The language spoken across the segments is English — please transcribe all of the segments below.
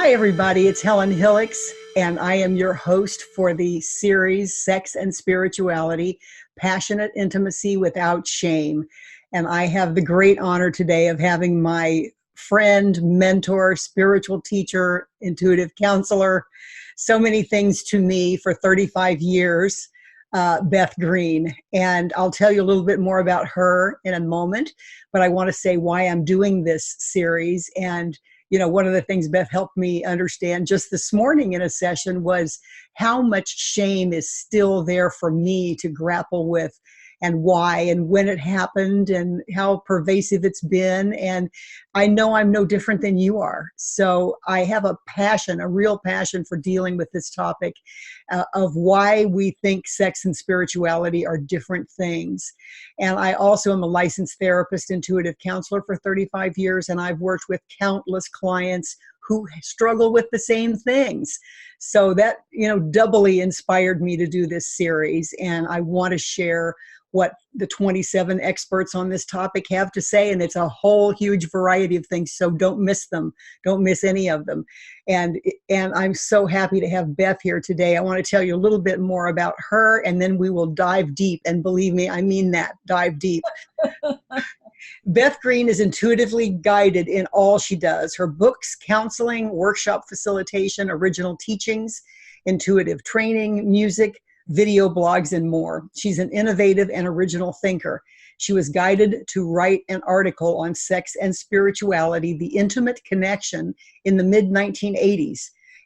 Hi, everybody. It's Helen Hillocks, and I am your host for the series Sex and Spirituality, Passionate Intimacy Without Shame. And I have the great honor today of having my friend, mentor, spiritual teacher, intuitive counselor, so many things to me for 35 years, Beth Green. And I'll tell you a little bit more about her in a moment, but I want to say why I'm doing this series. And one of the things Beth helped me understand just this morning in a session was how much shame is still there for me to grapple with, and why and when it happened and how pervasive it's been. And I know I'm no different than you are. So I have a passion, a real passion for dealing with this topic of why we think sex and spirituality are different things. And I also am a licensed therapist, intuitive counselor for 35 years, and I've worked with countless clients who struggle with the same things. So that, doubly inspired me to do this series. And I want to share what the 27 experts on this topic have to say. And it's a whole huge variety of things. So don't miss them. Don't miss any of them. And I'm so happy to have Beth here today. I want to tell you a little bit more about her, and then we will dive deep. And believe me, I mean that, dive deep. Beth Green is intuitively guided in all she does. Her books, counseling, workshop facilitation, original teachings, intuitive training, music, video blogs, and more. She's an innovative and original thinker. She was guided to write an article on sex and spirituality, the intimate connection, in the mid-1980s.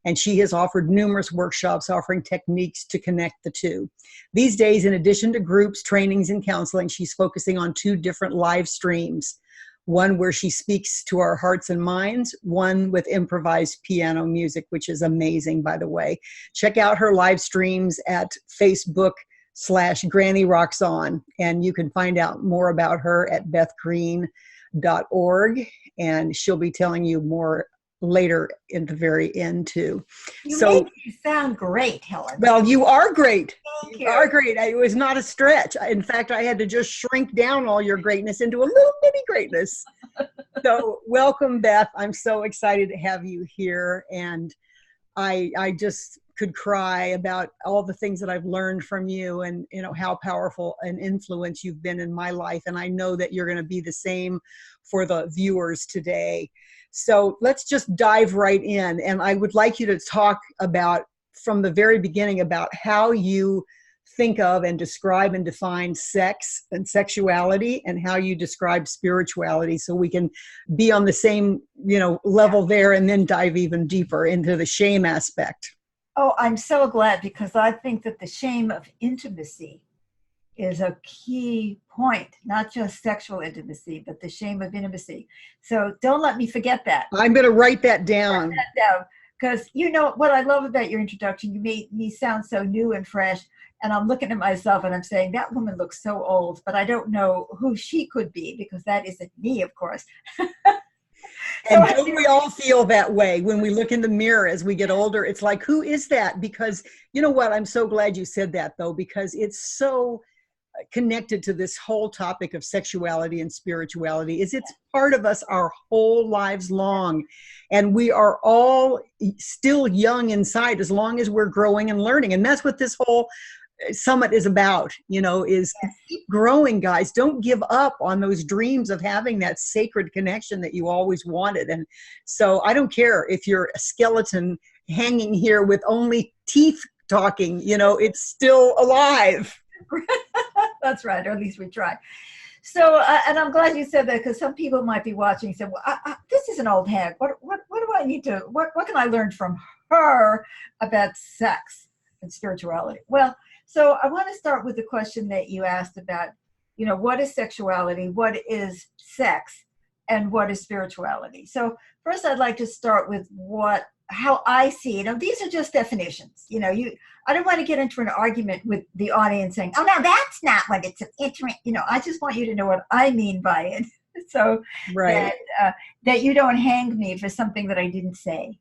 And she has offered numerous workshops offering techniques to connect the two. These days, in addition to groups, trainings, and counseling, she's focusing on 2 different live streams. One where she speaks to our hearts and minds, one with improvised piano music, which is amazing, by the way. Check out her live streams at Facebook/Granny Rocks On, and you can find out more about her at bethgreen.org, and she'll be telling you more later in the very end too. You make me sound great, Helen. Well, you are great. Thank You are great. It was not a stretch. In fact, I had to just shrink down all your greatness into a little bitty greatness. So welcome, Beth. I'm so excited to have you here. And I just could cry about all the things that I've learned from you, and how powerful an influence you've been in my life. And I know that you're going to be the same for the viewers today. So let's just dive right in. And I would like you to talk about, from the very beginning, about how you think of and describe and define sex and sexuality, and how you describe spirituality, so we can be on the same, level there, and then dive even deeper into the shame aspect. Oh, I'm so glad, because I think that the shame of intimacy is a key point, not just sexual intimacy, but the shame of intimacy. So don't let me forget that. I'm going to write that down. Because what I love about your introduction, you made me sound so new and fresh. And I'm looking at myself and I'm saying, that woman looks so old, but I don't know who she could be, because that isn't me, of course. And don't we all feel that way when we look in the mirror as we get older? It's like, who is that? Because you know what? I'm so glad you said that, though, because it's so connected to this whole topic of sexuality and spirituality. It's part of us our whole lives long. And we are all still young inside, as long as we're growing and learning. And that's what this whole summit is about, is keep growing, guys. Don't give up on those dreams of having that sacred connection that you always wanted. And so I don't care if you're a skeleton hanging here with only teeth talking, it's still alive. That's right, or at least we try. So, and I'm glad you said that, because some people might be watching and say, well, this is an old hag. What do I need to, what can I learn from her about sex and spirituality? Well, so I want to start with the question that you asked about, what is sexuality, what is sex, and what is spirituality? So first I'd like to start with how I see it. Now, these are just definitions. I don't want to get into an argument with the audience saying, oh, no, that's not what it's intimate. I just want you to know what I mean by it. So right. that you don't hang me for something that I didn't say.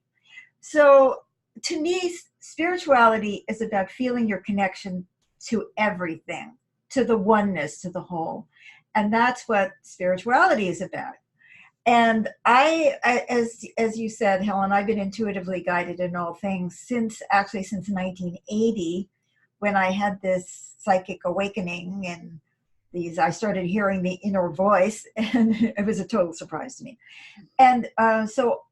So to me, spirituality is about feeling your connection to everything, to the oneness, to the whole. And that's what spirituality is about. And as you said, Helen, I've been intuitively guided in all things since 1980, when I had this psychic awakening, and I started hearing the inner voice, and it was a total surprise to me. And so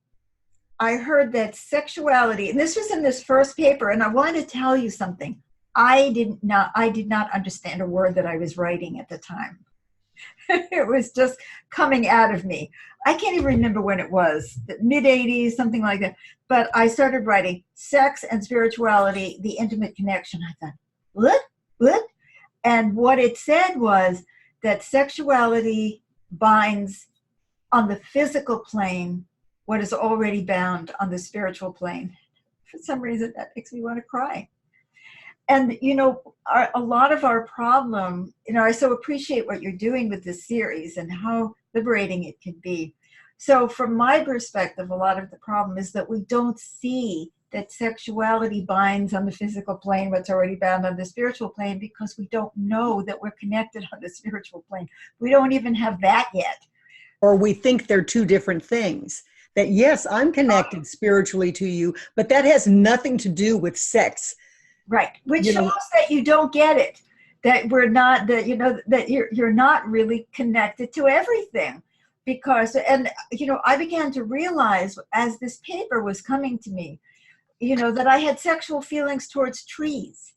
I heard that sexuality, and this was in this first paper, and I wanted to tell you something. I did not understand a word that I was writing at the time. It was just coming out of me. I can't even remember when it was, mid 80s, something like that. But I started writing sex and spirituality, the intimate connection. I thought, what? And what it said was that sexuality binds on the physical plane what is already bound on the spiritual plane. For some reason, that makes me want to cry. And, a lot of our problem, I so appreciate what you're doing with this series and how liberating it can be. So from my perspective, a lot of the problem is that we don't see that sexuality binds on the physical plane what's already bound on the spiritual plane, because we don't know that we're connected on the spiritual plane. We don't even have that yet. Or we think they're two different things. That, yes, I'm connected spiritually to you, but that has nothing to do with sex. Right, which shows that you don't get it, that we're not, that that you're not really connected to everything, because, and I began to realize as this paper was coming to me, that I had sexual feelings towards trees,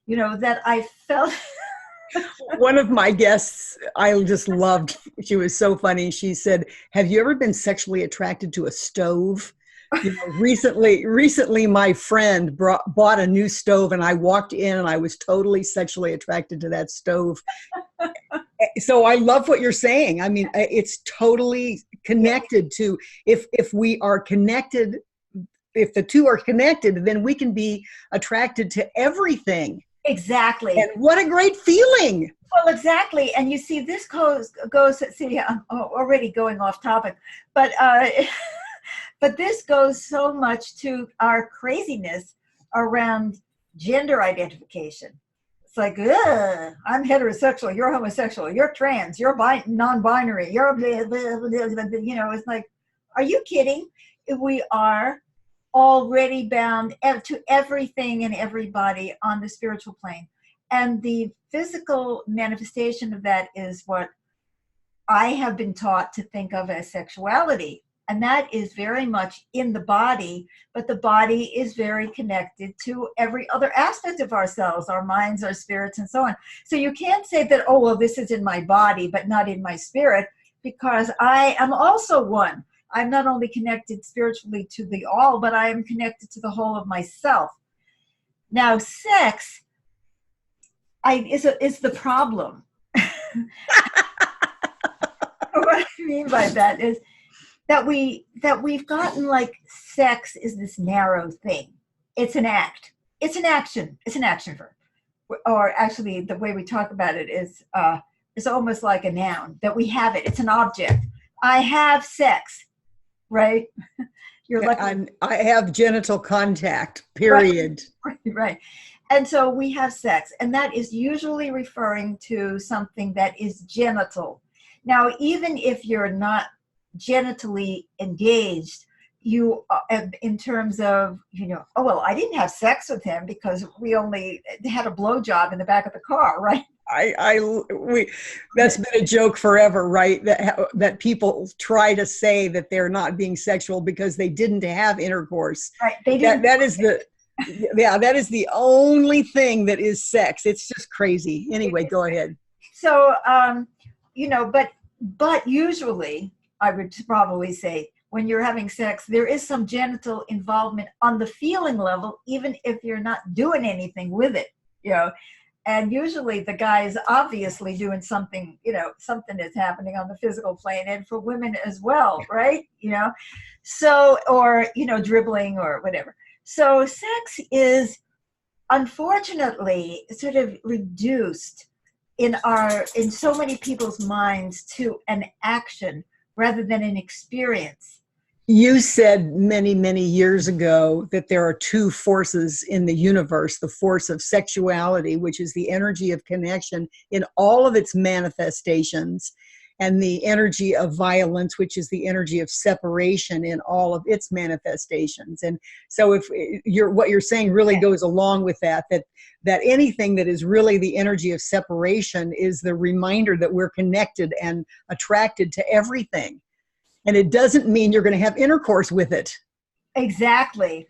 that I felt. One of my guests, I just loved, she was so funny. She said, have you ever been sexually attracted to a stove? Recently, my friend bought a new stove, and I walked in and I was totally sexually attracted to that stove. So I love what you're saying. I mean, it's totally connected to, if we are connected, if the two are connected, then we can be attracted to everything. Exactly. And what a great feeling. Well, exactly. And you see, this goes, see, I'm already going off topic, but but this goes so much to our craziness around gender identification. It's like, I'm heterosexual, you're homosexual, you're trans, you're non-binary, you're blah, blah, blah, blah. It's like, are you kidding? We are already bound to everything and everybody on the spiritual plane. And the physical manifestation of that is what I have been taught to think of as sexuality. And that is very much in the body, but the body is very connected to every other aspect of ourselves, our minds, our spirits, and so on. So you can't say that, oh, well, this is in my body, but not in my spirit, because I am also one. I'm not only connected spiritually to the all, but I am connected to the whole of myself. Now, sex is the problem. What I mean by that is that we've gotten like sex is this narrow thing. It's an act. It's an action. It's an action verb. Or actually, the way we talk about it is almost like a noun, that we have it. It's an object. I have sex. Right? You're like, I have genital contact, period. Right. And so we have sex, and that is usually referring to something that is genital. Now, even if you're not genitally engaged, you, in terms of, oh, well, I didn't have sex with him because we only had a blowjob in the back of the car, right? That's been a joke forever, right? That people try to say that they're not being sexual because they didn't have intercourse. Right. They didn't. That is the only thing that is sex. It's just crazy. Anyway, go ahead. So, but usually I would probably say when you're having sex, there is some genital involvement on the feeling level, even if you're not doing anything with it, And usually the guy is obviously doing something, something is happening on the physical plane, and for women as well, right? So, or, dribbling or whatever. So sex is unfortunately sort of reduced in so many people's minds to an action rather than an experience. You said many, many years ago that there are two forces in the universe, the force of sexuality, which is the energy of connection in all of its manifestations, and the energy of violence, which is the energy of separation in all of its manifestations. And so if what you're saying really goes along with that anything that is really the energy of separation is the reminder that we're connected and attracted to everything. And it doesn't mean you're going to have intercourse with it. Exactly.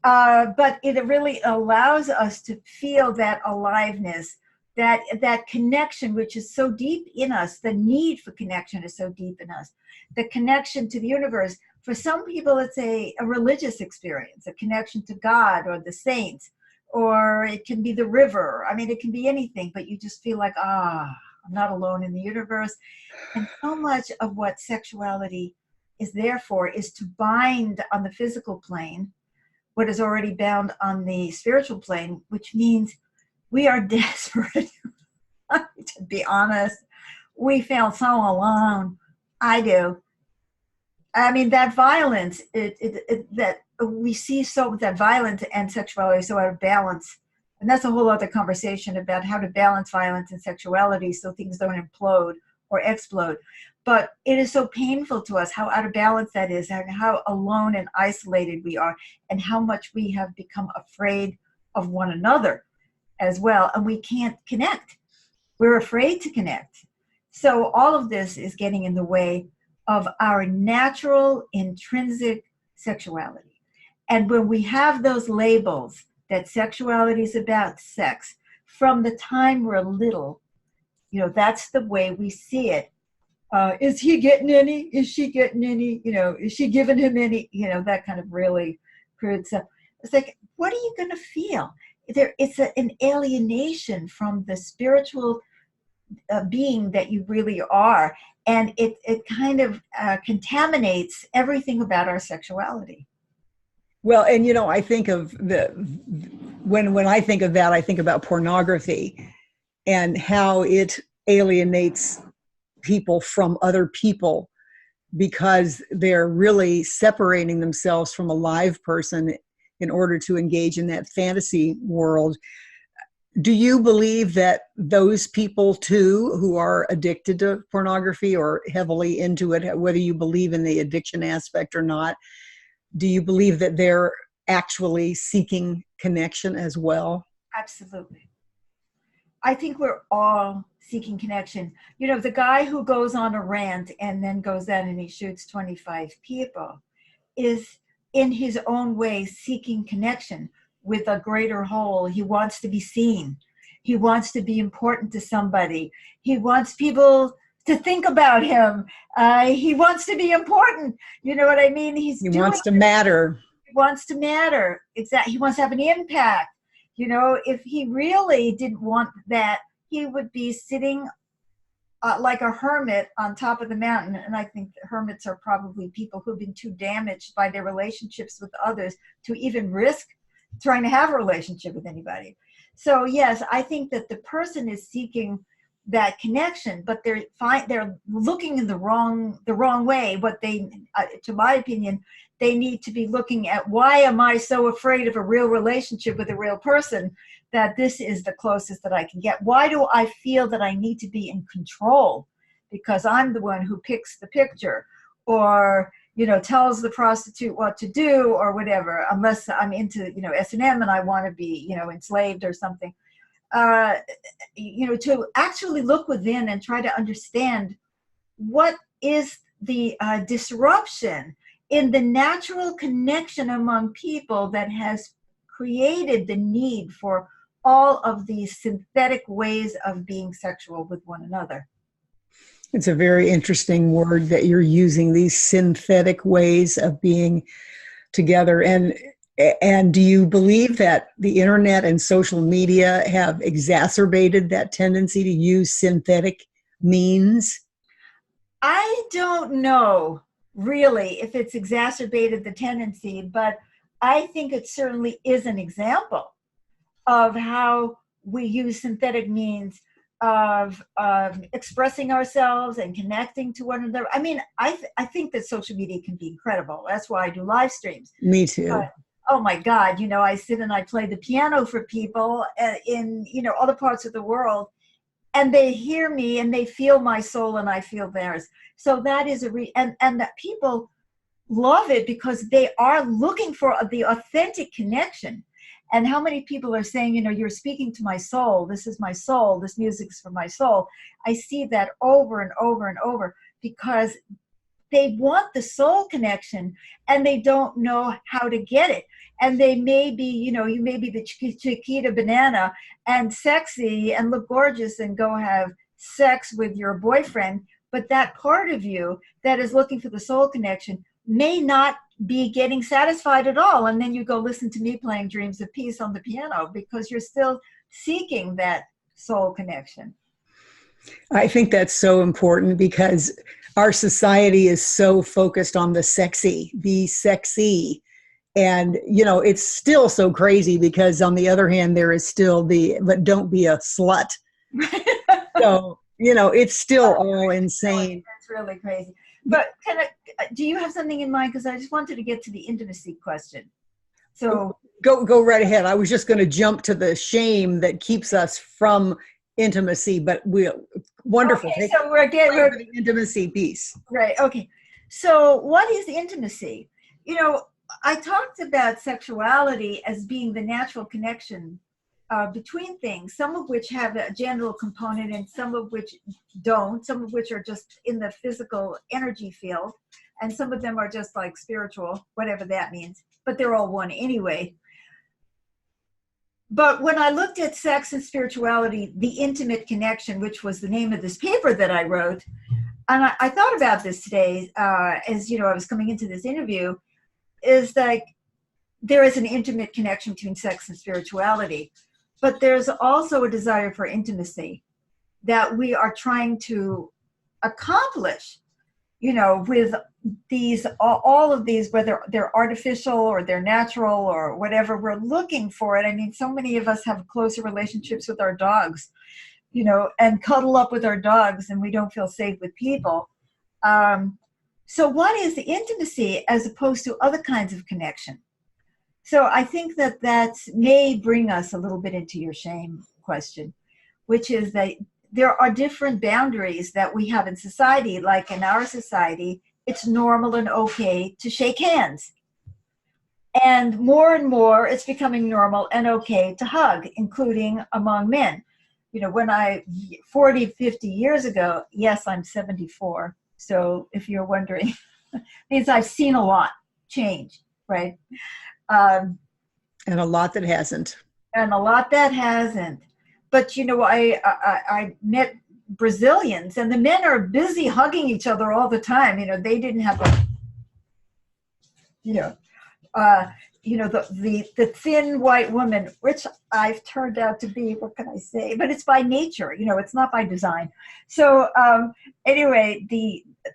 But it really allows us to feel that aliveness, that connection, which is so deep in us. The need for connection is so deep in us. The connection to the universe. For some people, it's a religious experience, a connection to God or the saints, or it can be the river. I mean, it can be anything, but you just feel like, I'm not alone in the universe. And so much of what sexuality is there for is to bind on the physical plane what is already bound on the spiritual plane, which means we are desperate. To be honest, we feel so alone. I do. I mean, that violence, that we see so that violence and sexuality so out of balance. And that's a whole other conversation about how to balance violence and sexuality so things don't implode or explode. But it is so painful to us how out of balance that is, and how alone and isolated we are, and how much we have become afraid of one another as well. And we can't connect. We're afraid to connect. So all of this is getting in the way of our natural, intrinsic sexuality. And when we have those labels that sexuality is about sex, from the time we're little, that's the way we see it. Is he getting any? Is she getting any? Is she giving him any? That kind of really crude stuff. It's like, what are you going to feel? It's an alienation from the spiritual being that you really are. And it kind of contaminates everything about our sexuality. Well, and I think of when I think of that, I think about pornography and how it alienates people from other people because they're really separating themselves from a live person in order to engage in that fantasy world. Do you believe that those people too who are addicted to pornography or heavily into it, whether you believe in the addiction aspect or not, do you believe that they're actually seeking connection as well? Absolutely. I think we're all seeking connection. The guy who goes on a rant and then goes out and he shoots 25 people is in his own way seeking connection with a greater whole. He wants to be seen. He wants to be important to somebody. He wants people to think about him. He wants to be important. You know what I mean? He wants to matter. He wants to matter. Exactly. He wants to have an impact. If he really didn't want that, he would be sitting like a hermit on top of the mountain. And I think hermits are probably people who've been too damaged by their relationships with others to even risk trying to have a relationship with anybody. So yes, I think that the person is seeking that connection, but they're looking in the wrong way. What they, to my opinion, they need to be looking at, why am I so afraid of a real relationship with a real person that this is the closest that I can get? Why do I feel that I need to be in control because I'm the one who picks the picture or, tells the prostitute what to do or whatever, unless I'm into, S&M and I want to be, enslaved or something. To actually look within and try to understand what is the disruption in the natural connection among people that has created the need for all of these synthetic ways of being sexual with one another. It's a very interesting word that you're using, these synthetic ways of being together. And do you believe that the internet and social media have exacerbated that tendency to use synthetic means? I don't know really if it's exacerbated the tendency, but I think it certainly is an example of how we use synthetic means of expressing ourselves and connecting to one another. I mean, I think that social media can be incredible. That's why I do live streams. Me too. But, oh my God, I sit and I play the piano for people in, other parts of the world. and they hear me and they feel my soul and I feel theirs. So that is and that people love it because they are looking for the authentic connection. And how many people are saying, you're speaking to my soul. This is my soul. This music's for my soul. I see that over and over and over because they want the soul connection and they don't know how to get it. And they may be, you may be the Chiquita banana and sexy and look gorgeous and go have sex with your boyfriend. But that part of you that is looking for the soul connection may not be getting satisfied at all. And then you go listen to me playing Dreams of Peace on the piano because you're still seeking that soul connection. I think that's so important because our society is so focused on the sexy, be sexy. And, it's still so crazy because on the other hand, there is still but don't be a slut. So, it's still all insane. That's really crazy. But do you have something in mind? Because I just wanted to get to the intimacy question. So go right ahead. I was just going to jump to the shame that keeps us from intimacy, but wonderful. Okay, so we're the intimacy piece. Right. Okay. So what is intimacy? I talked about sexuality as being the natural connection between things, some of which have a genital component and some of which don't, some of which are just in the physical energy field, and some of them are just like spiritual, whatever that means, but they're all one anyway. But when I looked at sex and spirituality, the intimate connection, which was the name of this paper that I wrote, and I thought about this today as, I was coming into this interview, is that there is an intimate connection between sex and spirituality, but there's also a desire for intimacy that we are trying to accomplish, with these, all of these, whether they're artificial or they're natural or whatever, we're looking for it. I mean, so many of us have closer relationships with our dogs, and cuddle up with our dogs, and we don't feel safe with people. So what is the intimacy as opposed to other kinds of connection? So I think that may bring us a little bit into your shame question, which is that there are different boundaries that we have in society. Like in our society, it's normal and okay to shake hands. And more, it's becoming normal and okay to hug, including among men. 40, 50 years ago, yes, I'm 74. So if you're wondering, means I've seen a lot change, right? And a lot that hasn't. But, I met Brazilians, and the men are busy hugging each other all the time. They didn't have the thin white woman, which I've turned out to be. What can I say? But it's by nature. It's not by design. So anyway,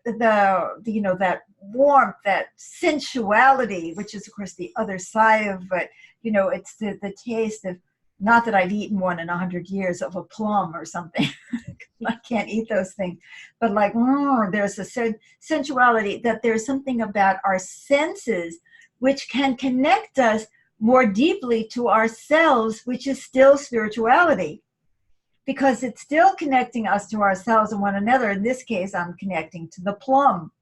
that warmth, that sensuality, which is of course the other side of it. It's the taste of, not that I've eaten one in 100 years, of a plum or something. I can't eat those things. But like, there's a sensuality, that there's something about our senses which can connect us more deeply to ourselves, which is still spirituality. Because it's still connecting us to ourselves and one another. In this case, I'm connecting to the plum,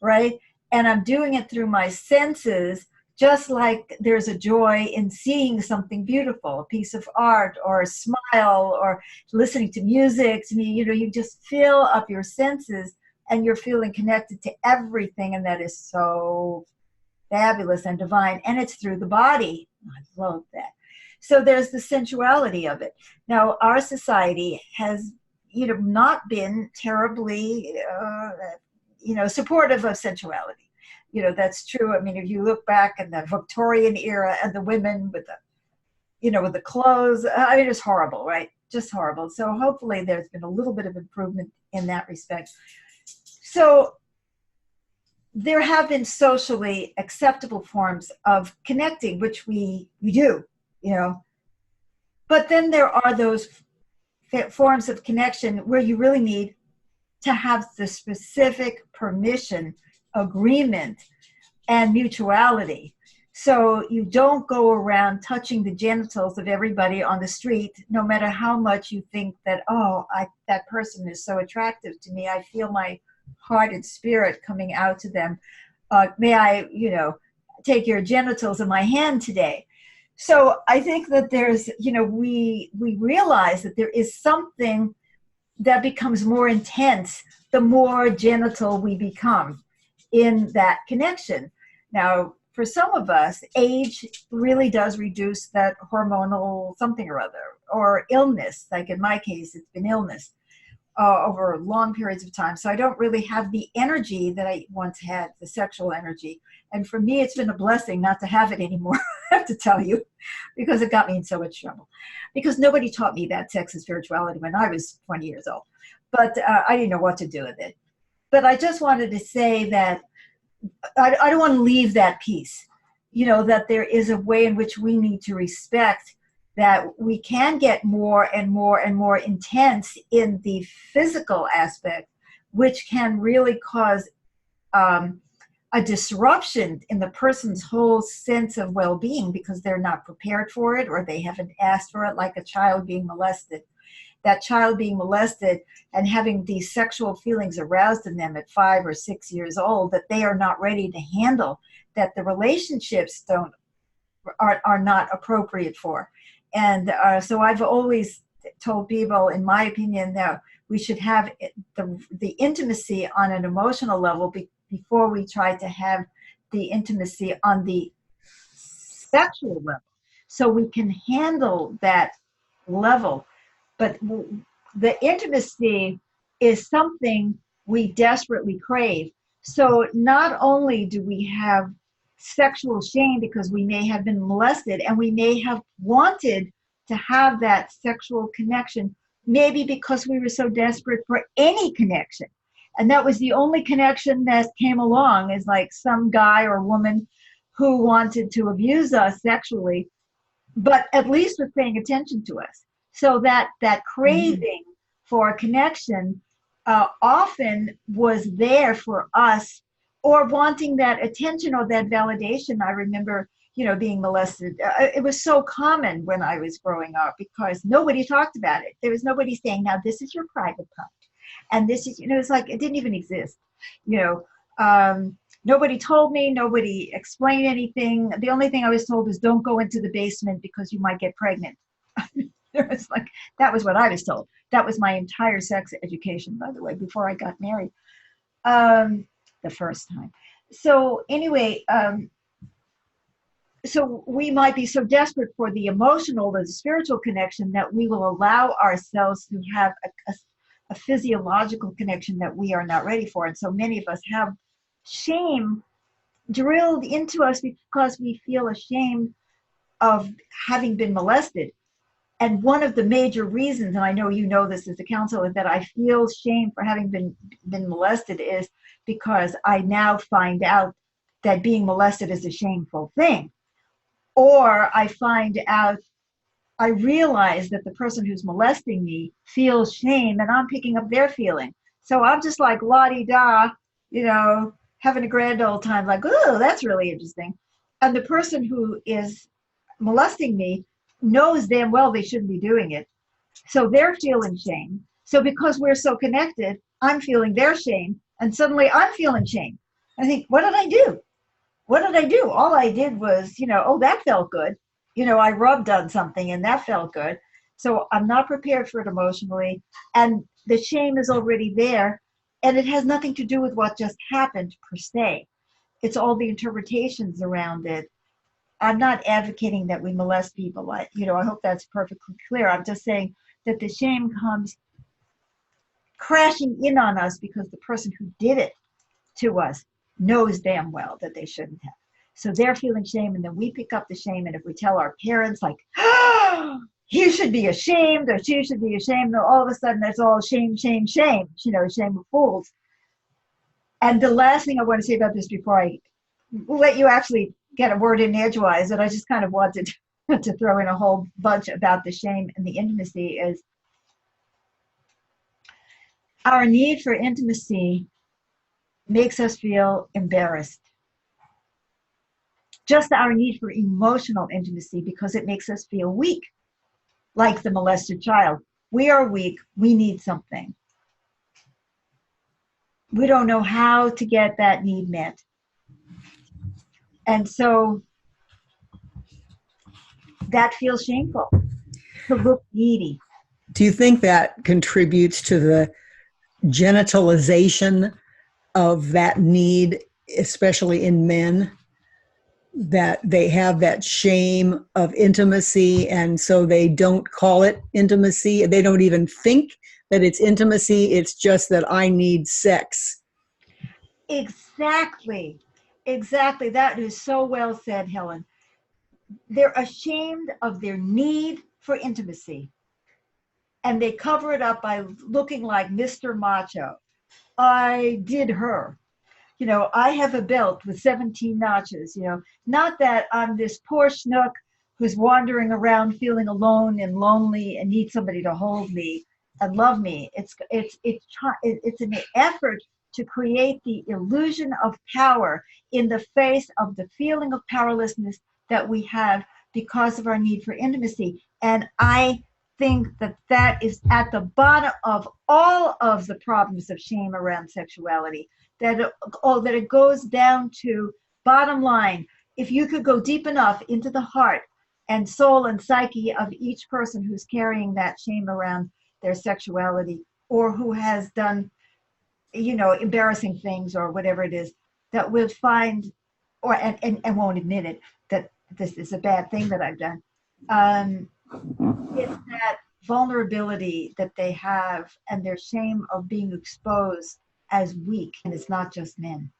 right? And I'm doing it through my senses, just like there's a joy in seeing something beautiful, a piece of art or a smile or listening to music. To me, you just fill up your senses and you're feeling connected to everything. And that is so fabulous and divine. And it's through the body. I love that. So there's the sensuality of it. Now, our society has, not been terribly, supportive of sensuality. That's true. I mean, if you look back in the Victorian era and the women with the clothes, I mean, it's horrible, right? Just horrible. So hopefully there's been a little bit of improvement in that respect. So there have been socially acceptable forms of connecting, which we do, But then there are those forms of connection where you really need to have the specific permission, agreement, and mutuality. So you don't go around touching the genitals of everybody on the street, no matter how much you think that, oh, that person is so attractive to me. I feel my heart and spirit coming out to them. May I, take your genitals in my hand today? So I think that there's, we realize that there is something that becomes more intense the more genital we become in that connection. Now, for some of us, age really does reduce that hormonal something or other, or illness. Like in my case, it's been illness over long periods of time. So I don't really have the energy that I once had, the sexual energy. And for me, it's been a blessing not to have it anymore, I have to tell you, because it got me in so much trouble. Because nobody taught me about sex and spirituality when I was 20 years old. But I didn't know what to do with it. But I just wanted to say that I don't want to leave that piece, that there is a way in which we need to respect that we can get more and more and more intense in the physical aspect, which can really cause a disruption in the person's whole sense of well-being because they're not prepared for it or they haven't asked for it, like a child being molested. That child being molested and having these sexual feelings aroused in them at 5 or 6 years old that they are not ready to handle, that the relationships are not appropriate for. And so I've always told people, in my opinion, that we should have the intimacy on an emotional level before we try to have the intimacy on the sexual level, so we can handle that level. But the intimacy is something we desperately crave. So not only do we have sexual shame because we may have been molested and we may have wanted to have that sexual connection, maybe because we were so desperate for any connection. And that was the only connection that came along, is like some guy or woman who wanted to abuse us sexually, but at least was paying attention to us. So that craving for a connection often was there for us, or wanting that attention or that validation. I remember, being molested. It was so common when I was growing up because nobody talked about it. There was nobody saying, now this is your private part. And this is, it's like it didn't even exist. Nobody told me, nobody explained anything. The only thing I was told is don't go into the basement because you might get pregnant. It's like, that was what I was told. That was my entire sex education, by the way, before I got married the first time. So anyway, so we might be so desperate for the emotional, the spiritual connection, that we will allow ourselves to have a physiological connection that we are not ready for. And so many of us have shame drilled into us because we feel ashamed of having been molested. And one of the major reasons, and I know you know this as a counselor, that I feel shame for having been molested is because I now find out that being molested is a shameful thing. Or I realize that the person who's molesting me feels shame and I'm picking up their feeling. So I'm just like la-di-da, having a grand old time, like, oh, that's really interesting. And the person who is molesting me knows damn well they shouldn't be doing it. So they're feeling shame. So because we're so connected, I'm feeling their shame. And suddenly I'm feeling shame. I think, what did I do? What did I do? All I did was, oh, that felt good. I rubbed on something and that felt good. So I'm not prepared for it emotionally. And the shame is already there. And it has nothing to do with what just happened per se. It's all the interpretations around it. I'm not advocating that we molest people. I hope that's perfectly clear. I'm just saying that the shame comes crashing in on us because the person who did it to us knows damn well that they shouldn't have. So they're feeling shame, and then we pick up the shame. And if we tell our parents, like, oh, you should be ashamed, or she should be ashamed, then all of a sudden it's all shame, shame, shame, shame of fools. And the last thing I want to say about this before I let you actually get a word in edgewise, that I just kind of wanted to throw in a whole bunch about the shame and the intimacy, is our need for intimacy makes us feel embarrassed. just our need for emotional intimacy, because it makes us feel weak, like the molested child. We are weak. We need something. We don't know how to get that need met. And so that feels shameful, to look needy. Do you think that contributes to the genitalization of that need, especially in men, that they have that shame of intimacy, and so they don't call it intimacy? They don't even think that it's intimacy. It's just that I need sex. Exactly. Exactly. That is so well said, Helen. They're ashamed of their need for intimacy, and they cover it up by looking like Mr. Macho. I did her. I have a belt with 17 notches, not that I'm this poor schnook who's wandering around feeling alone and lonely and needs somebody to hold me and love me. It's an effort to create the illusion of power in the face of the feeling of powerlessness that we have because of our need for intimacy. And I think that is at the bottom of all of the problems of shame around sexuality. That it goes down to, bottom line, if you could go deep enough into the heart and soul and psyche of each person who's carrying that shame around their sexuality, or who has done, embarrassing things or whatever it is, that will find, and won't admit it, that this is a bad thing that I've done. It's that vulnerability that they have and their shame of being exposed as weak. And it's not just men.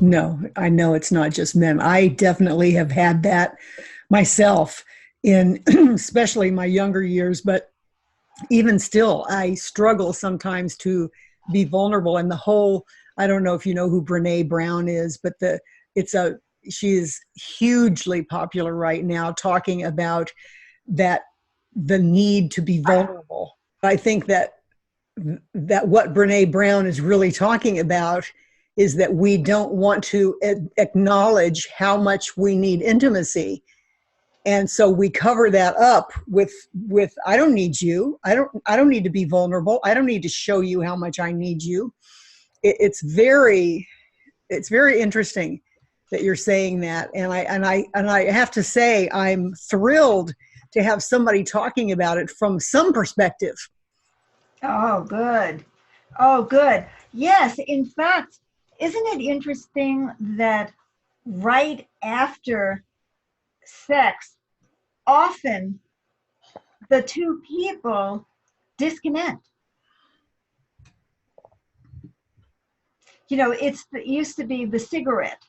No, I know it's not just men. I definitely have had that myself in especially my younger years, but even still, I struggle sometimes to be vulnerable. And the whole, I don't know if you know who Brene Brown is, but she is hugely popular right now, talking about that, the need to be vulnerable. I think that what Brene Brown is really talking about is that we don't want to acknowledge how much we need intimacy. And so we cover that up with I don't need you. I don't need to be vulnerable. I don't need to show you how much I need you. It's very interesting that you're saying that. And I have to say, I'm thrilled to have somebody talking about it from some perspective. Oh, good. Oh, good. Yes, in fact, isn't it interesting that right after sex, often the two people disconnect? It used to be the cigarette.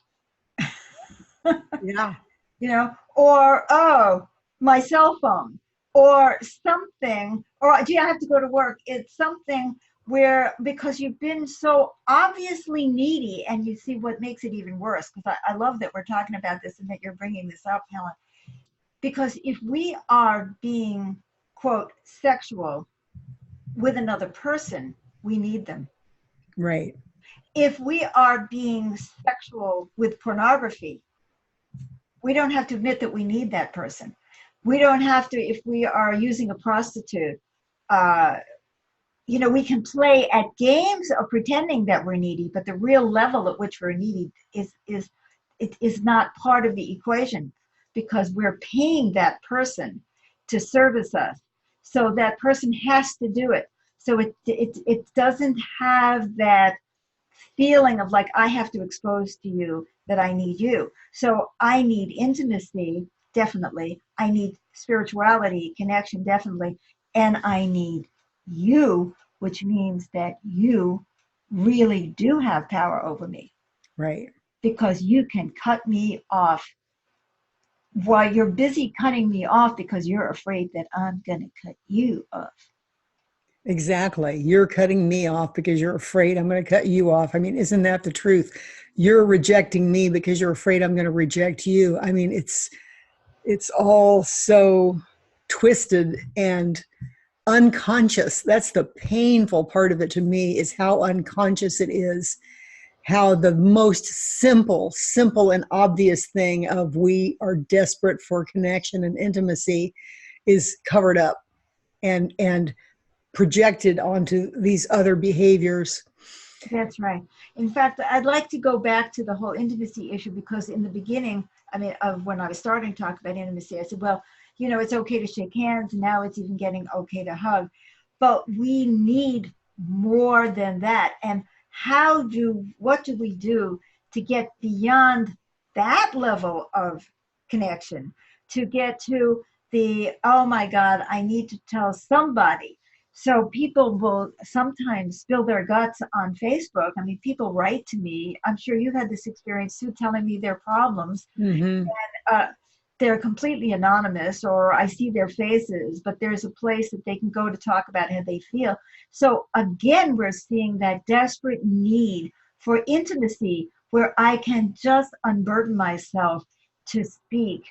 Yeah. Or, oh, my cell phone, or something, or gee, I have to go to work. It's something where, because you've been so obviously needy, and you see what makes it even worse, because I love that we're talking about this and that you're bringing this up, Helen, because if we are being, quote, sexual with another person, we need them. Right. If we are being sexual with pornography, we don't have to admit that we need that person. We don't have to, if we are using a prostitute, we can play at games of pretending that we're needy, but the real level at which we're needy is not part of the equation, because we're paying that person to service us. So that person has to do it. So it doesn't have that feeling of like, I have to expose to you that I need you. So I need intimacy, definitely. I need spirituality, connection, definitely. And I need you, which means that you really do have power over me. Right. Because you can cut me off while you're busy cutting me off because you're afraid that I'm going to cut you off. Exactly. You're cutting me off because you're afraid I'm going to cut you off. I mean, isn't that the truth? You're rejecting me because you're afraid I'm going to reject you. I mean, it's all so twisted and unconscious. That's the painful part of it to me, is how unconscious it is, how the most simple and obvious thing of we are desperate for connection and intimacy is covered up and projected onto these other behaviors. That's right. In fact, I'd like to go back to the whole intimacy issue, because in the beginning, I mean, of when I was starting to talk about intimacy, I said, well, you know, it's okay to shake hands. Now it's even getting okay to hug. But we need more than that. And what do we do to get beyond that level of connection, to get to the, oh my God, I need to tell somebody. So people will sometimes spill their guts on Facebook. I mean, people write to me. I'm sure you've had this experience too, telling me their problems. Mm-hmm. Uh, they're completely anonymous, or I see their faces, but there's a place that they can go to talk about how they feel. So again, we're seeing that desperate need for intimacy where I can just unburden myself to speak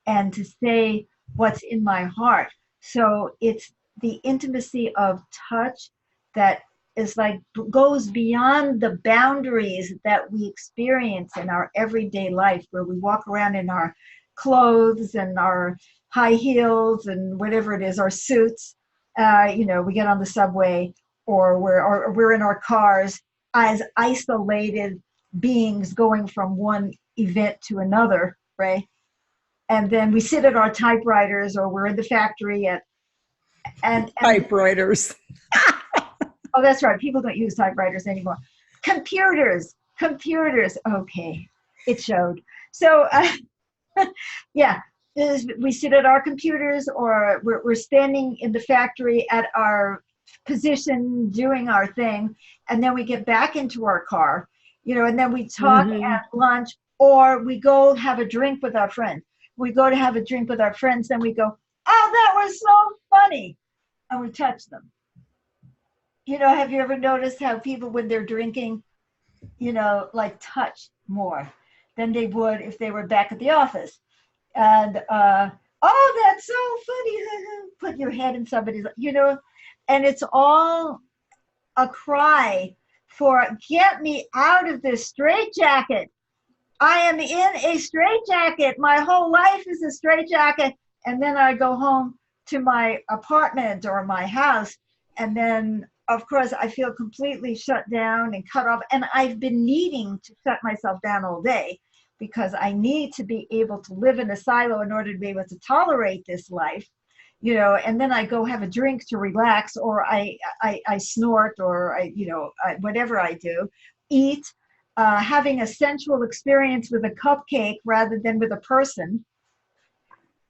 and to say what's in my heart. So it's the intimacy of touch that is like goes beyond the boundaries that we experience in our everyday life, where we walk around in our clothes and our high heels and whatever it is, our suits. You know, we get on the subway, or we're in our cars as isolated beings going from one event to another, right? And then we sit at our typewriters, or we're in the factory and Typewriters. oh, that's right. People don't use typewriters anymore. Computers. Okay, it showed. So, yeah, we sit at our computers, or we're standing in the factory at our position doing our thing, and then we get back into our car, you know, and then we talk at lunch, or we go have a drink with our friends. We go to have a drink with our friends, then we go, oh, that was so funny, and we touch them. You know, have you ever noticed how people, when they're drinking, you know, like touch more than they would if they were back at the office? And, oh, that's so funny. Put your head in somebody's, you know, and it's all a cry for, get me out of this straitjacket. I am in a straitjacket. My whole life is a straitjacket. And then I go home to my apartment or my house, and then of course I feel completely shut down and cut off, and I've been needing to shut myself down all day because I need to be able to live in a silo in order to be able to tolerate this life, you know. And then I go have a drink to relax, or I snort, or whatever I do, eat, having a sensual experience with a cupcake rather than with a person,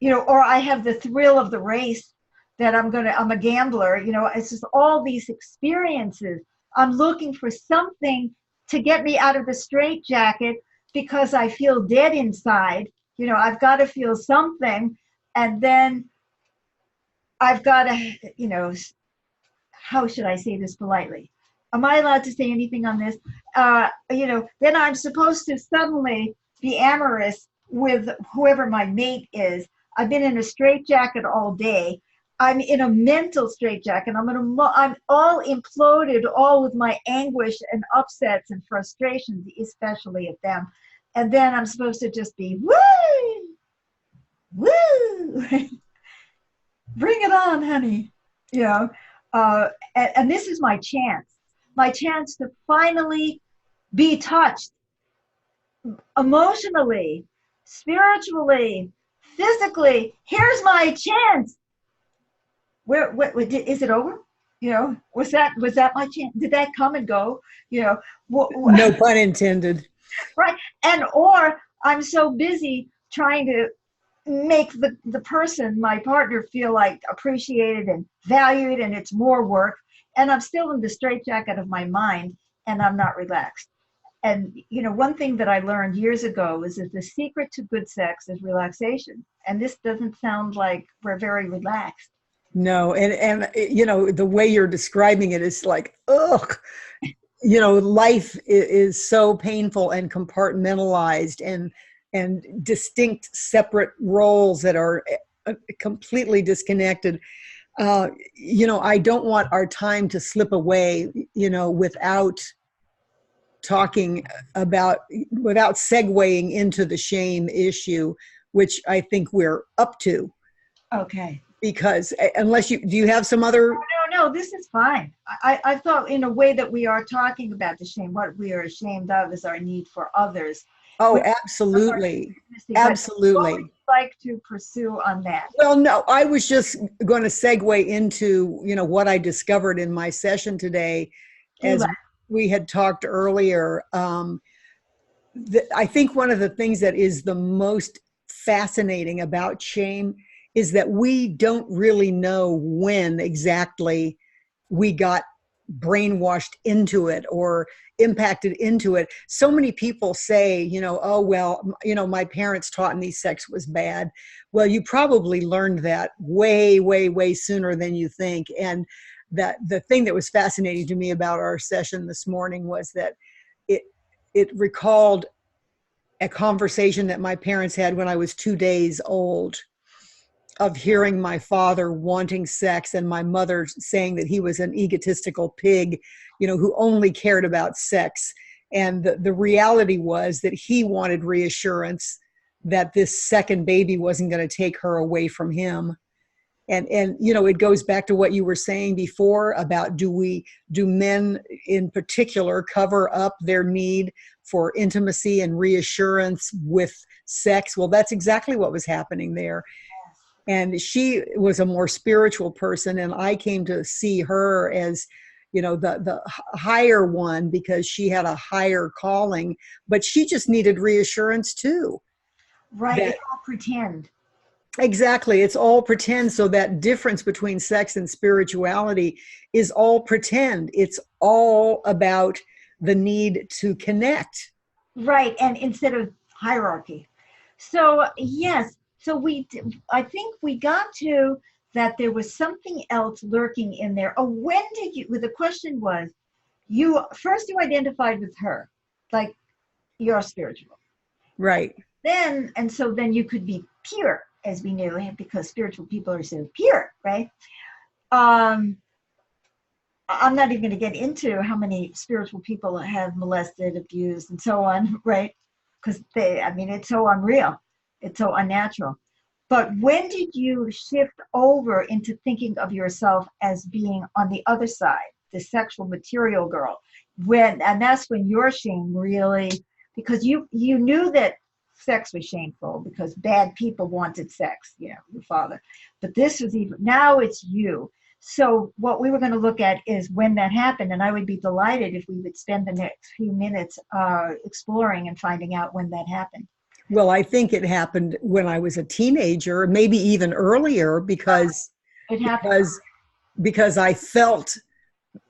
you know, or I have the thrill of the race that I'm a gambler, you know. It's just all these experiences. I'm looking for something to get me out of the straitjacket because I feel dead inside. You know, I've got to feel something, and then I've got to, you know, how should I say this politely? Am I allowed to say anything on this? You know, then I'm supposed to suddenly be amorous with whoever my mate is. I've been in a straitjacket all day. I'm in a mental straitjacket. I'm all imploded, all with my anguish and upsets and frustrations, especially at them. And then I'm supposed to just be, woo, woo, bring it on, honey. You know, and this is my chance to finally be touched emotionally, spiritually, physically. Here's my chance. Where is it over? You know, was that my chance? Did that come and go? You know, no pun intended. Right. And or I'm so busy trying to make the person, my partner, feel like appreciated and valued, and it's more work, and I'm still in the straitjacket of my mind, and I'm not relaxed. And you know, one thing that I learned years ago is that the secret to good sex is relaxation. And this doesn't sound like we're very relaxed. No, and you know, the way you're describing it is like, ugh. You know, life is so painful and compartmentalized, and distinct separate roles that are completely disconnected. You know, I don't want our time to slip away, you know, without talking about, without segueing into the shame issue, which I think we're up to. Okay. Because unless do you have some other? No, this is fine. I thought in a way that we are talking about the shame. What we are ashamed of is our need for others. Oh, absolutely. Absolutely. What would you like to pursue on that? Well, no, I was just going to segue into, what I discovered in my session today, as we had talked earlier. I think one of the things that is the most fascinating about shame is that we don't really know when exactly we got brainwashed into it or impacted into it. So many people say, oh, well, my parents taught me sex was bad. Well, you probably learned that way, way, way sooner than you think. And that the thing that was fascinating to me about our session this morning was that it recalled a conversation that my parents had when I was 2 days old, of hearing my father wanting sex and my mother saying that he was an egotistical pig, who only cared about sex. And the reality was that he wanted reassurance that this second baby wasn't going to take her away from him. And it goes back to what you were saying before about do men in particular cover up their need for intimacy and reassurance with sex? Well, that's exactly what was happening there. And she was a more spiritual person, and I came to see her as, the higher one, because she had a higher calling, but she just needed reassurance too. Right, it's all pretend. Exactly, it's all pretend. So that difference between sex and spirituality is all pretend. It's all about the need to connect. Right, and instead of hierarchy. So yes. So I think we got to that there was something else lurking in there. Oh, when did you, the question was, you identified with her, like you're spiritual. Right. Then you could be pure, as we knew, because spiritual people are so pure, right? I'm not even going to get into how many spiritual people have molested, abused, and so on, right? Because it's so unreal. It's so unnatural. But when did you shift over into thinking of yourself as being on the other side, the sexual material girl? And that's when your shame really, because you knew that sex was shameful because bad people wanted sex, your father. But this was now it's you. So what we were going to look at is when that happened, and I would be delighted if we would spend the next few minutes exploring and finding out when that happened. Well, I think it happened when I was a teenager, maybe even earlier, because I felt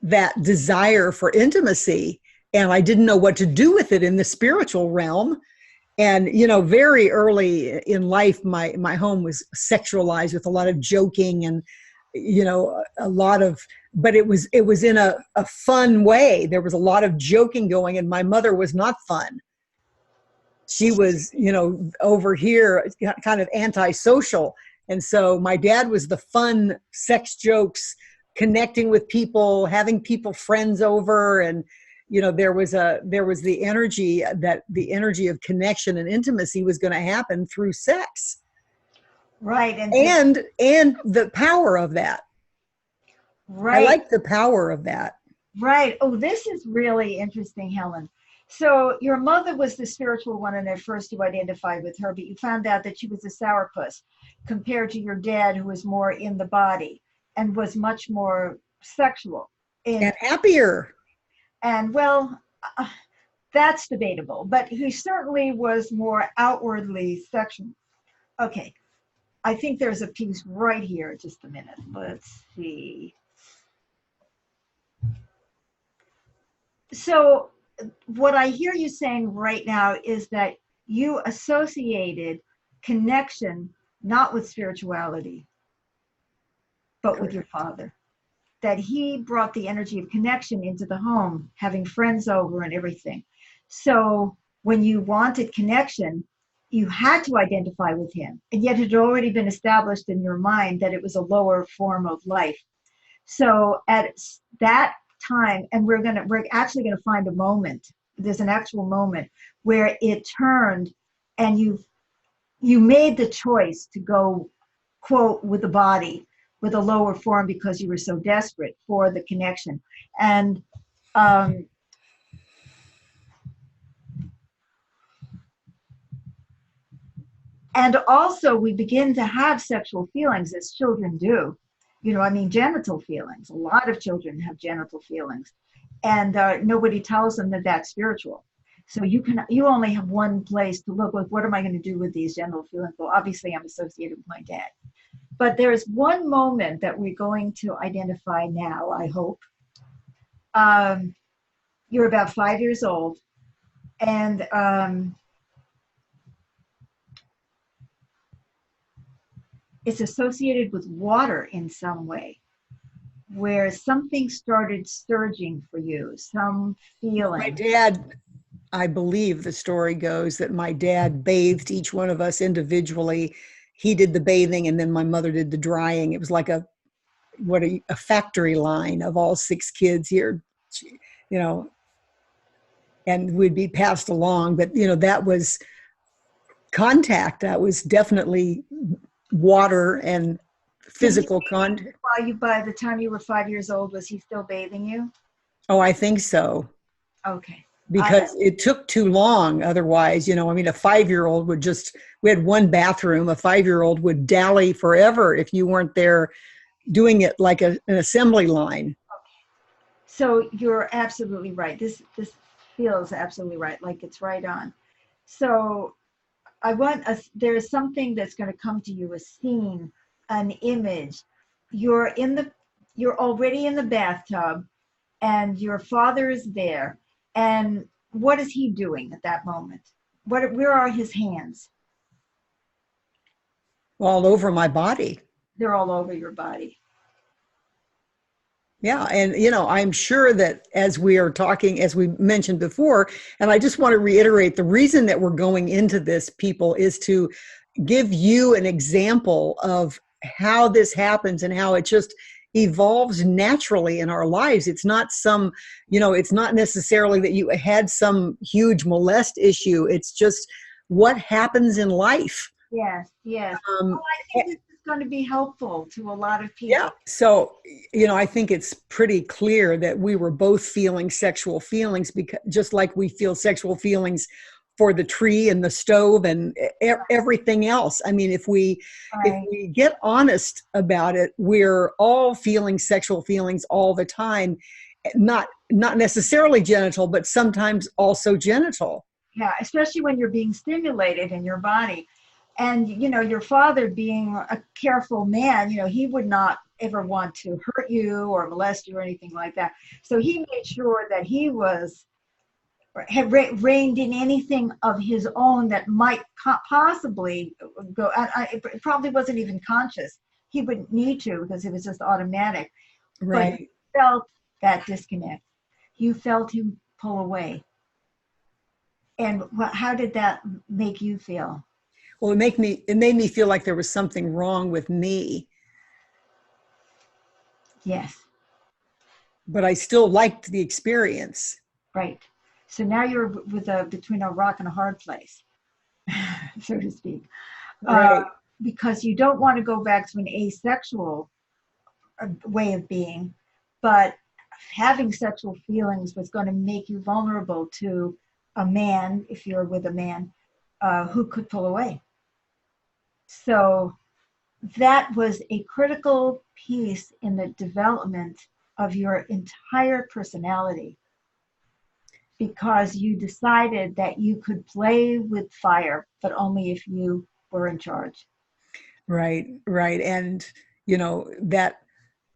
that desire for intimacy, and I didn't know what to do with it in the spiritual realm. And, very early in life, my home was sexualized with a lot of joking and, a lot of, but it was in a fun way. There was a lot of joking going, and my mother was not fun. She was, over here kind of antisocial. And so my dad was the fun sex jokes, connecting with people, having people friends over. And, there was the energy of connection and intimacy was going to happen through sex. Right. And the power of that. Right. I like the power of that. Right. Oh, this is really interesting, Helen. So your mother was the spiritual one, and at first you identified with her, but you found out that she was a sourpuss compared to your dad, who was more in the body and was much more sexual. And happier. And that's debatable, but he certainly was more outwardly sexual. Okay. I think there's a piece right here. Just a minute. Let's see. So what I hear you saying right now is that you associated connection not with spirituality, but with your father. That he brought the energy of connection into the home, having friends over and everything. So when you wanted connection, you had to identify with him. And yet it had already been established in your mind that it was a lower form of life. So at that time, and we're actually going to find a moment there's an actual moment where it turned and you made the choice to go, quote, with the body, with a lower form, because you were so desperate for the connection. And um, and also we begin to have sexual feelings as children do. I mean, genital feelings. A lot of children have genital feelings, and nobody tells them that that's spiritual. So you only have one place to look. Like, what am I going to do with these genital feelings? Well, obviously, I'm associated with my dad. But there's one moment that we're going to identify now, I hope. You're about 5 years old, and it's associated with water in some way, where something started surging for you, some feeling. My dad, I believe the story goes that my dad bathed each one of us individually. He did the bathing and then my mother did the drying. It was like a factory line of all 6 kids here, and we'd be passed along. But, that was contact. That was definitely water and physical contact. By the time you were 5 years old, was he still bathing you? Oh, I think so. Okay. Because it took too long otherwise. I mean, a 5-year-old we had one bathroom. A 5-year-old would dally forever if you weren't there doing it like an assembly line. Okay. So you're absolutely right. This feels absolutely right, like it's right on. So there's something that's going to come to you, a scene, an image. You're already in the bathtub, and your father is there. And what is he doing at that moment? Where are his hands? All over my body. They're all over your body. Yeah. And, I'm sure that as we are talking, as we mentioned before, and I just want to reiterate, the reason that we're going into this, people, is to give you an example of how this happens and how it just evolves naturally in our lives. It's not it's not necessarily that you had some huge molest issue. It's just what happens in life. Yes. I think this is going to be helpful to a lot of people. Yeah. So, I think it's pretty clear that we were both feeling sexual feelings, because just like we feel sexual feelings for the tree and the stove and everything else. I mean, if we get honest about it, we're all feeling sexual feelings all the time, not necessarily genital, but sometimes also genital. Yeah, especially when you're being stimulated in your body. And, your father, being a careful man, he would not ever want to hurt you or molest you or anything like that. So he made sure that he had reined in anything of his own that might possibly go. It probably wasn't even conscious. He wouldn't need to, because it was just automatic. Right. But you felt that disconnect. You felt him pull away. And how did that make you feel? Well, it made me feel like there was something wrong with me. Yes. But I still liked the experience. Right. So now you're between a rock and a hard place, so to speak. Right. Because you don't want to go back to an asexual way of being, but having sexual feelings was going to make you vulnerable to a man, if you're with a man, who could pull away. So that was a critical piece in the development of your entire personality, because you decided that you could play with fire, but only if you were in charge. Right. And, that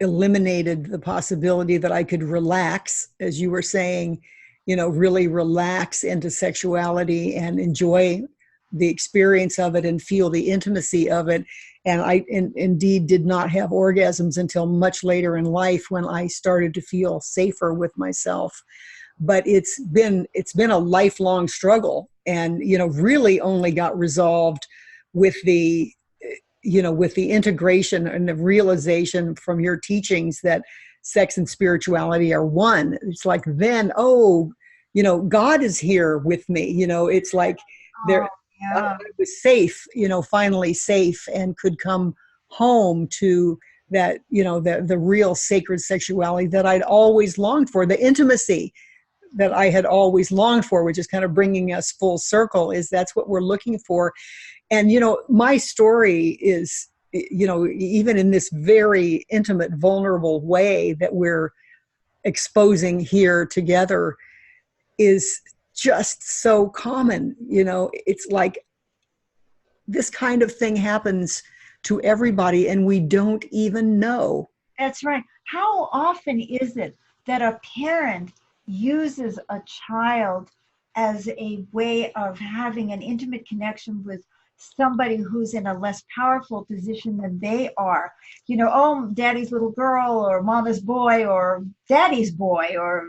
eliminated the possibility that I could relax, as you were saying, really relax into sexuality and enjoy the experience of it and feel the intimacy of it. And I indeed did not have orgasms until much later in life, when I started to feel safer with myself. But it's been a lifelong struggle, and really only got resolved with the integration and the realization from your teachings that sex and spirituality are one. It's like, then, God is here with me. It's like Oh, there, I yeah. was safe, finally safe, and could come home to that, the real sacred sexuality that I'd always longed for, the intimacy that I had always longed for, which is kind of bringing us full circle, is that's what we're looking for. And, my story is, even in this very intimate, vulnerable way that we're exposing here together, is just so common. It's like this kind of thing happens to everybody and we don't even know. That's right. How often is it that a parent uses a child as a way of having an intimate connection with somebody who's in a less powerful position than they are? Oh, daddy's little girl, or mama's boy, or daddy's boy, or,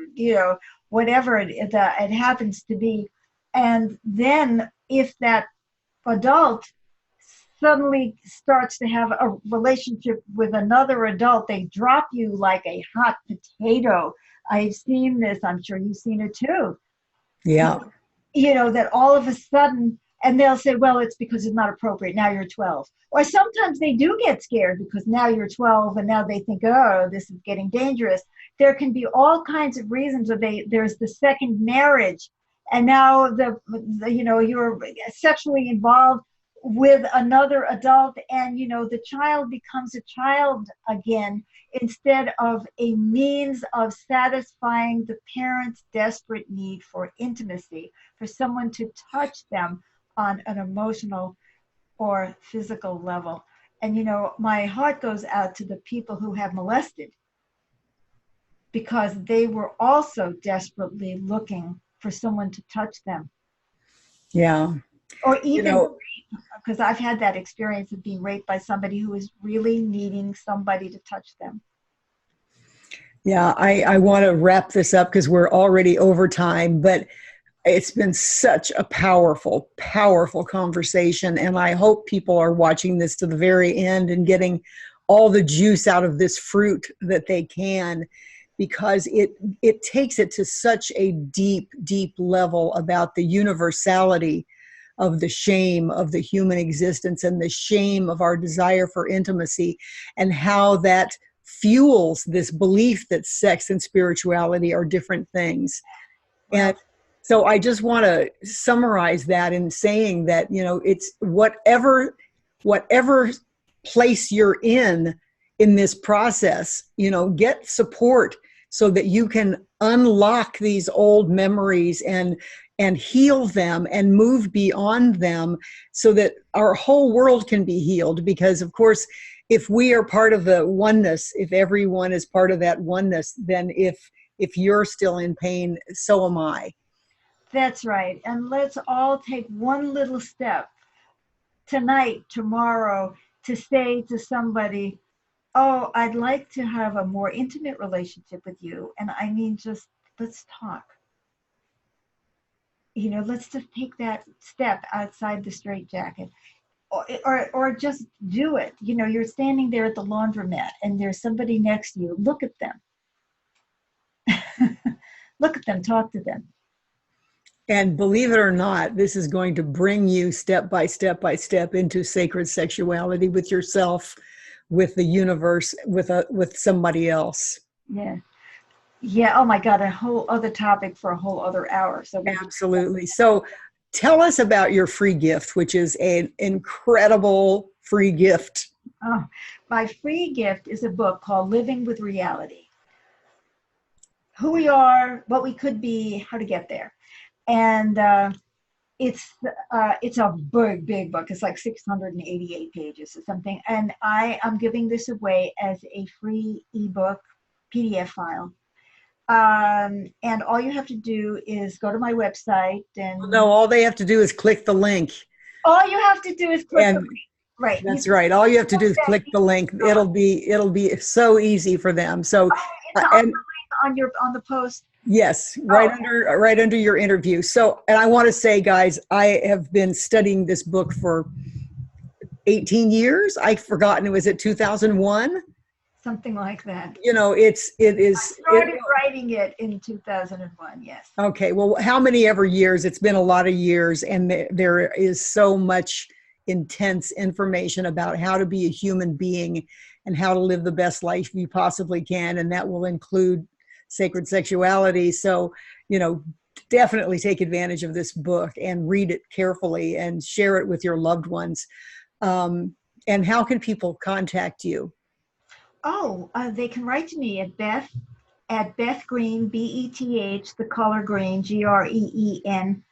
whatever it happens to be. And then if that adult suddenly starts to have a relationship with another adult, they drop you like a hot potato. I've seen this. I'm sure you've seen it too. Yeah. That all of a sudden, and they'll say, well, it's because it's not appropriate. Now you're 12. Or sometimes they do get scared because now you're 12 and now they think, oh, this is getting dangerous. There can be all kinds of reasons. There's the second marriage, and now you're sexually involved with another adult, and the child becomes a child again instead of a means of satisfying the parents' desperate need for intimacy, for someone to touch them on an emotional or physical level. And my heart goes out to the people who have molested, because they were also desperately looking for someone to touch them. Yeah. Or even because I've had that experience of being raped by somebody who was really needing somebody to touch them. Yeah, I want to wrap this up because we're already over time, but it's been such a powerful, powerful conversation. And I hope people are watching this to the very end and getting all the juice out of this fruit that they can, because it takes it to such a deep, deep level about the universality of the shame of the human existence and the shame of our desire for intimacy, and how that fuels this belief that sex and spirituality are different things. Wow. And so I just want to summarize that in saying that, it's whatever place you're in this process, get support so that you can unlock these old memories and heal them and move beyond them, so that our whole world can be healed. Because of course, if we are part of the oneness, if everyone is part of that oneness, then if you're still in pain, so am I. That's right. And let's all take one little step tonight, tomorrow, to say to somebody, oh, I'd like to have a more intimate relationship with you. And I mean, just let's talk. Let's just take that step outside the straitjacket. Or just do it. You're standing there at the laundromat and there's somebody next to you. Look at them. Look at them, talk to them. And believe it or not, this is going to bring you step by step by step into sacred sexuality with yourself, with the universe, with somebody else. Yeah. Yeah. Oh my God. A whole other topic for a whole other hour. So absolutely. So tell us about your free gift, which is an incredible free gift. Oh, my free gift is a book called Living with Reality. Who we are, what we could be, how to get there. And it's a big book. It's like 688 pages or something. And I am giving this away as a free ebook PDF file. And all you have to do is go to my website, and no, all they have to do is click the link. All you have to do is click the link. Right. That's right. All you have to do is click the link. It'll be so easy for them. So it's on the post. Yes, right under your interview. So, and I want to say, guys, I have been studying this book for 18 years. I've forgotten, was it 2001? Something like that. It is. I started writing it in 2001. Yes. Okay. Well, how many ever years? It's been a lot of years, and there is so much intense information about how to be a human being and how to live the best life you possibly can. And that will include sacred sexuality. So, definitely take advantage of this book and read it carefully and share it with your loved ones. And how can people contact you? Oh, they can write to me at Beth Green, Beth, the color green, GREEN.org.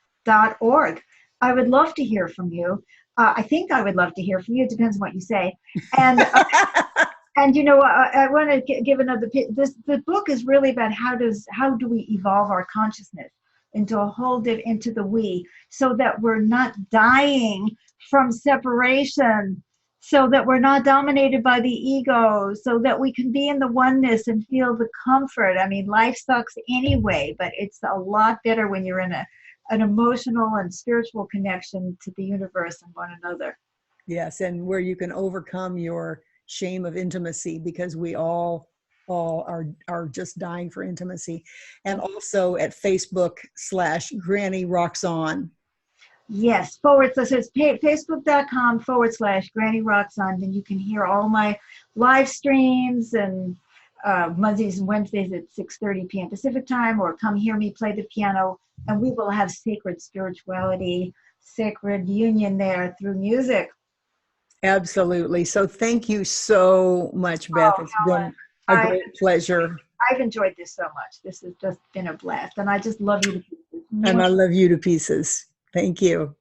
I would love to hear from you. I think I would love to hear from you. It depends on what you say. And I want to give another. The book is really about how do we evolve our consciousness into into the we, so that we're not dying from separation, so that we're not dominated by the ego, so that we can be in the oneness and feel the comfort. I mean, life sucks anyway, but it's a lot better when you're in an emotional and spiritual connection to the universe and one another. Yes, and where you can overcome your shame of intimacy, because we all are just dying for intimacy. And also at Facebook/Granny Rocks On. Yes, so it's facebook.com/Granny Rocks On. Then you can hear all my live streams and Mondays and Wednesdays at 6:30 p.m. Pacific time, or come hear me play the piano, and we will have sacred spirituality, sacred union there through music. Absolutely. So thank you so much, Beth. It's been a great pleasure. I've enjoyed this so much. This has just been a blast, and I just love you to pieces. And I love you to pieces. Thank you.